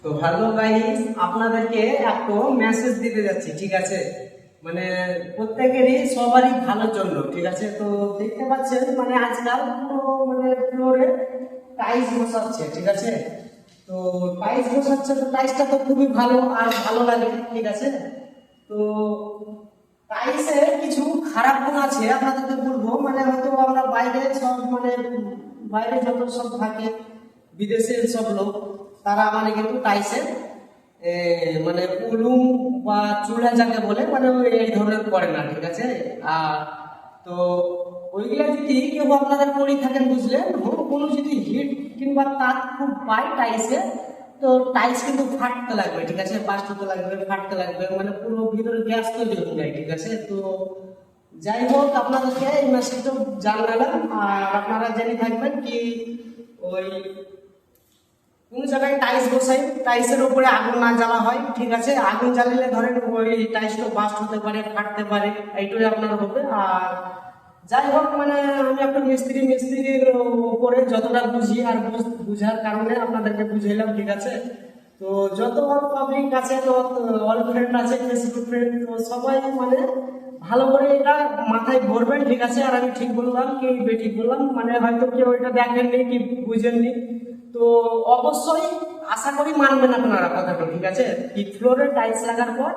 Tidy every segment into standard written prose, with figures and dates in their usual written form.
তো hello guys, আপনাদেরকে একটা মেসেজ দিতে যাচ্ছি, ঠিক আছে? মানে প্রত্যেকেরই সবারই ভালোর জন্য, ঠিক আছে? তো দেখতে পাচ্ছেন মানে আজকাল পুরো মানে ফ্লোরে টাইলস বসাচ্ছে, ঠিক আছে? তো টাইলস বসাচ্ছে, তো টাইলসটা তো খুবই ভালো আর ভালো লাগে, ঠিক আছে? তো টাইলসের কিছু খারাপ গুণ আছে আপনাদেরকে বলবো। মানে হয়তো আমরা বাইরে সব মানে বাইরে যত সব থাকে বিদেশের সব লোক, তারা মানে কিন্তু টাইলসের মানে উলুম বা চুলা যাকে বলে মানে এই ধরনের করে না, ঠিক আছে? আর তো ওইগুলা যদি কেউ আপনারা করে থাকেন বুঝলেন, কোনো যদি হিট কিংবা তাপ খুব পায় টাইলসে, তো টাইলস কিন্তু ফাটতে লাগবে, ঠিক আছে? বাস্ট হতে লাগবে, ফাটতে লাগবে, মানে পুরো ভিতরে গ্যাস তৈরি হয়ে যায়, ঠিক আছে? তো যাই হোক, আপনাদেরকে এই মেসেজটা জানালাম। আর আপনারা জেনে থাকবেন কি ওই কোন জায়গায় টাইলস বসাই, টাইলসের উপরে আগুন না জ্বালা হয়, ঠিক আছে? আগুন জ্বালিলে ধরেন ওই টাইলসটা বাস্ট হতে পারে, ফাটতে পারে, এইটাই আপনার হবে। আর যাই হোক, মানে আমি একটা মিস্ত্রির উপরে যতটা বুঝি আর বুঝার কারণে আপনাদেরকে বুঝাইলাম, ঠিক আছে? তো যত পাবলিক আছে, তো অল ফ্রেন্ড আছে, ফেসবুক ফ্রেন্ড, তো সবাই মানে ভালো করে এটা মাথায় ভরবেন, ঠিক আছে? আর আমি ঠিক বললাম কি বেঠিক বললাম, মানে হয়তো কেউ এটা দেখেননি কি বুঝেননি, তো অবশ্যই আশা করি মানবেন আপনারা কথাটা, ঠিক আছে? কি ফ্লোরে টাইলস লাগার পর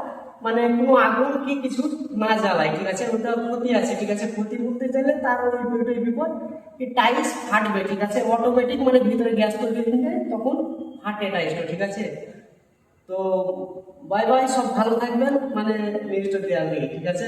মানে কোনো আগুন কি কিছু না জ্বালায়, ঠিক আছে? ওটা ক্ষতি আছে, ঠিক আছে? ক্ষতি বলতে চাইলে তার ওই দুটোই বিপদ, কি টাইলস ফাটবে, ঠিক আছে? অটোমেটিক মানে ভিতরে গ্যাস তৈরি হয়ে যায়, তখন ফাটে টাইলসটা, ঠিক আছে? তো বাই বাই, সব ভালো থাকবেন, মানে নেক্সট দেওয়ার নেই, ঠিক আছে?